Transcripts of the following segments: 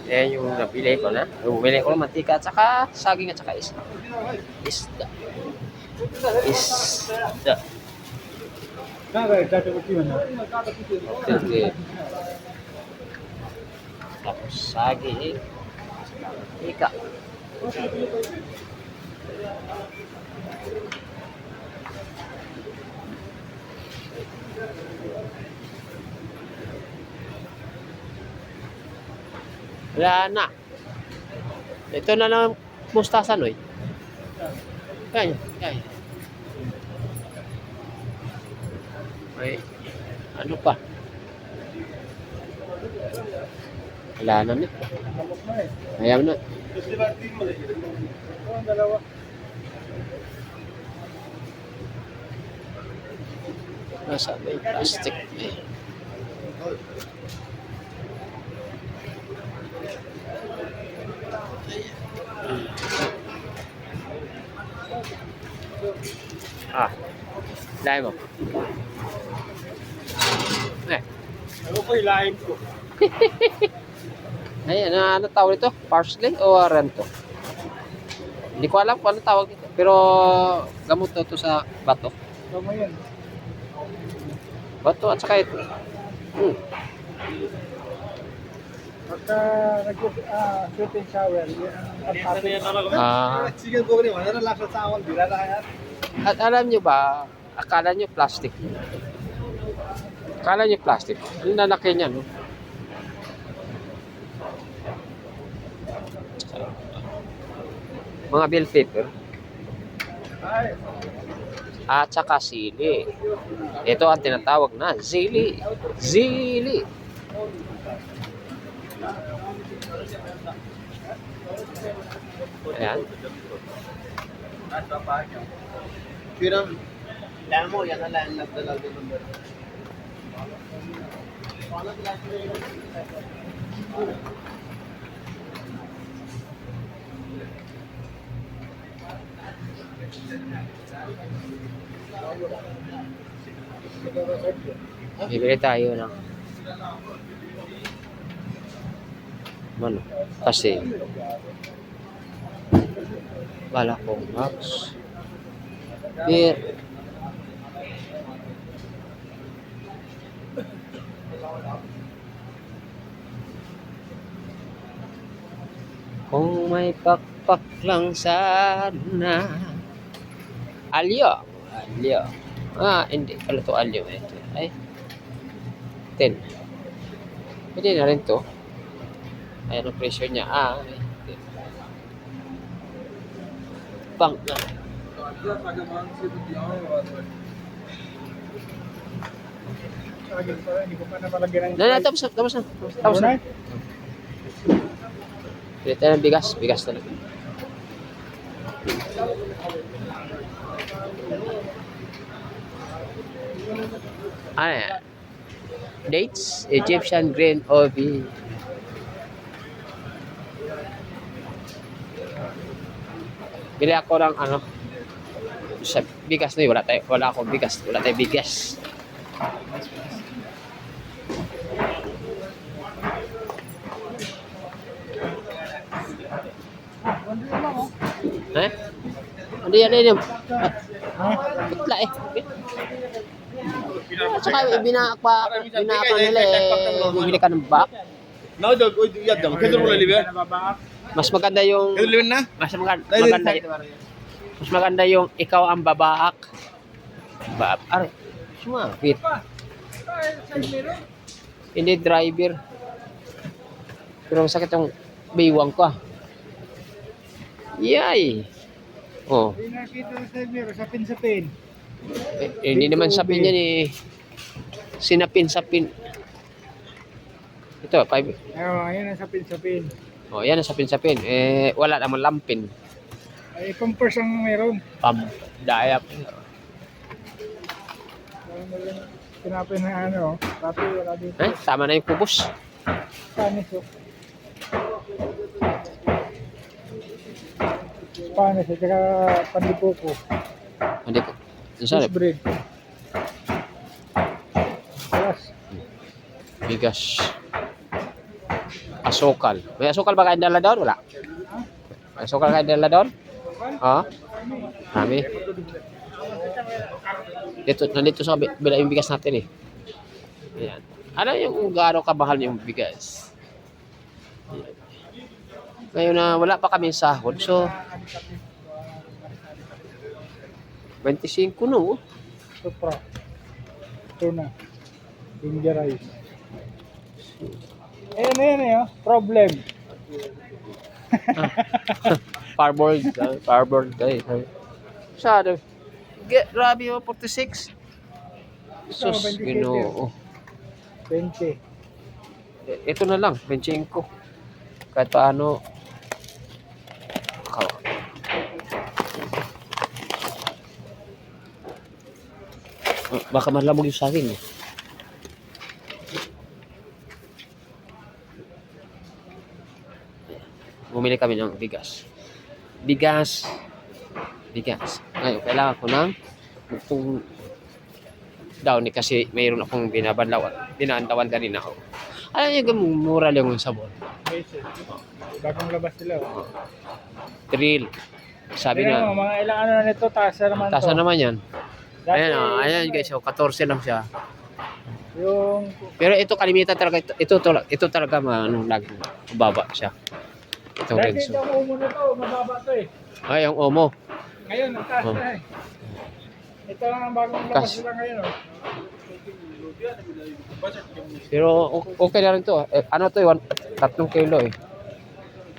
Ayan yung nabili ko na. Bumili ko ng mantika at saka saging at saka isda. Isda. Isda. Okay. Tapos saging. Mantika. Wala na. Ito na lang mustasa, Noy. Kaya. May ano pa? Wala na nito. Ayaw na. Nasa may plastic eh. Dahil mo. Ano ko ilahin ko? Ayan, ano tawag ito? Parsley o rento? Hindi ko alam kung ano tawag dito. Pero gamot to sa bato. Tama yan. Bato at saka ito. Pagka nag-shooting shower, yan ang pagpapit. Sige po rin, wala na laksa sa awal, bila na kaya. At alam nyo ba, akala nyo plastic. Akala nyo plastic. Ang lalaki niya, no? Mga bill paper. At saka sili. Ito ang tinatawag na zili. Zili. Ayan. Pero, yan mo, yan na lang nagdalaw din number. Bibili tayo ng ano, kasi wala kong box. Beer. Kung may pakpak lang sana. Alyo. Alyo. Hindi pala to alyo. Ito. Ay. 10. Pwede na rin to. Ayan ang pressure niya. Pang na. Hindi ko pa napalagyan ng... Tapos na. Pili tayo ng bigas. Bigas talaga. Ano yan? Dates, Egyptian green ovi. Bili ako ng ano sa bigas na wala akong bigas, wala tayong bigas. Hindi yan yun. Putla eh. Saka binaak nila eh. Bibili ka ng bak. Mas maganda yung mas maganda yung ikaw ang babaak. Are. Sumapit. Hindi driver. Pero ang sakit yung baywang ko. Yay. Oh. Sapin-sapin. Hindi naman sapin yan eh. Sinapin-sapin. Ito, 5. Ayan ang sapin-sapin. Oh, yan ang sapin-sapin. Wala namang lampin. Ay, pampers ang meron. Dayap. Tinapin na ano, tapi wala dito. Tama na yung kubos. Spanish, Spanish, at saka pandipuko. Hindi ko. Sorry. Bread. Yes. Bigas. Asukal. May asukal ba kayo dala doon? Wala. May asukal kayo dala doon? Oo. Marami. Nandito sa bila yung bigas natin eh. Ayan. Ano yung gaano kamahal yung bigas? Ayan. Ngayon na wala pa kami sahod, so 25 no. Supra. Tuna. Ginger rice. Ayan, problem. Parboard guys. Masyado. Grabe yung 46. Sus, Ginoo. 20. Ito na lang, 25. Kahit paano. Baka malamog yung sa akin eh. Bumili kami ng bigas. Bigas. Ngayon, kailangan ko ng itong downy kasi mayroon akong binabandawan kanina ako. Alam niyo, mura lang yung sabon. Bagong labas sila. Thrill. Sabi Pero, na, mga ilang ano na nito, tasa naman tasa to. naman yan. Dati, Ayan guys, so 14 lang siya. Yung Pero ito kalimitan talaga, ito talaga lagi mababa siya. Itong dati Renzo. itong umo na to, mababa to eh. Ay, yung Omo. Ngayon, ang taas Oh. na eh. Ito lang ang bagong labas Kas. sila ngayon. Oh. Pero okay na rin to. Ano to, 3 kilo eh.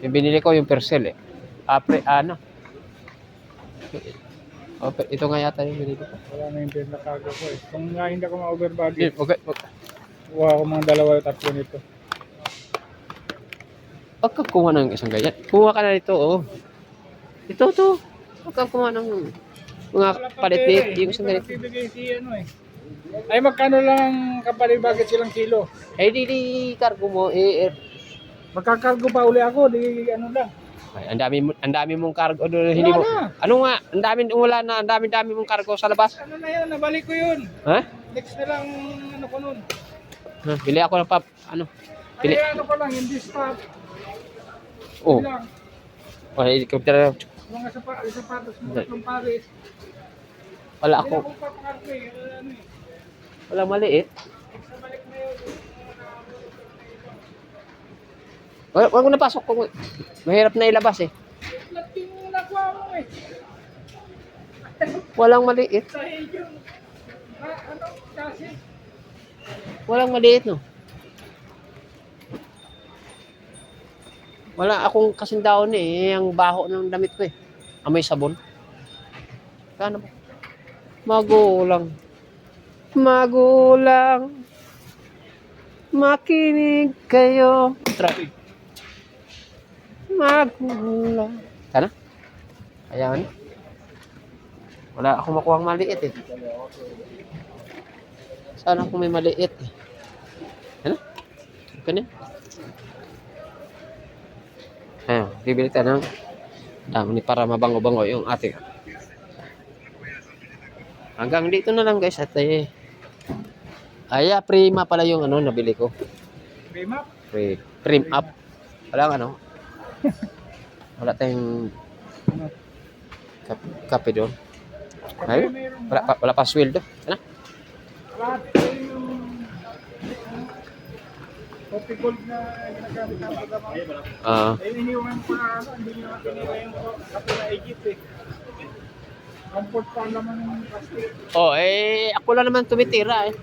Yung binili ko yung percel eh. Ano? Ito nga yata yung binili ko. Wala na yung pinakago ko eh. Kung nga hindi ako ma-overbody, Okay. kuha ako mga 2-3 nito. Huwag kang kumuha ng isang ganyan. Kumuha ka na nito, oh. Ito. Huwag kang kumuha ng mga palit yung isang ganito. Bibigay si ano eh. Ay magkano lang ang kapalit bakit silang kilo? Eh, di cargo mo. Magkakargo pa uli ako, di ano lang. Ay, ang dami mong cargo doon. Hindi mo. Wala na. Ano nga? Ang dami mong cargo sa labas. Ano na yun, nabalik ko yun. Ha? Next na lang ano ko nun. Bili ako ng Pili. Ay ano ko lang, hindi stop. Oh. Lang. Helicopter. Mga sapatos mo, itong Paris. Wala Hindi ako. ako papakargo eh. Ano eh. Wala maliit. Next na balik na yun. Wag mo na pasok ko. Mahirap na ilabas eh. Lahat yung nakuha mo eh. Walang maliit. Sa yung ano kasi. Walang maliit, no? Wala akong kasing daon eh. Ang baho ng damit ko eh. Amoy sabon. Kano ba? Magulang. Makinig kayo. Traffic. Magulang. Sana? Ayan. Wala akong makuhang maliit eh. Sana kung may maliit eh. Ano? Ganyan. Ayan, bibili tayo ng dami para mabango-bango yung ating. Hanggang dito na lang guys at Prima pala yung nabili ko. Prima? Prim up. Walang wala tayong kape doon. Ay, wala pa sweldo. Ano? Lahat yung coffee gold na ginagamit ng pagkama. Eh, iniwan ko na hindi nyo natinira yung kape na Egypt eh. Comfort pa naman yung plastic. Ako lang naman tumitira eh.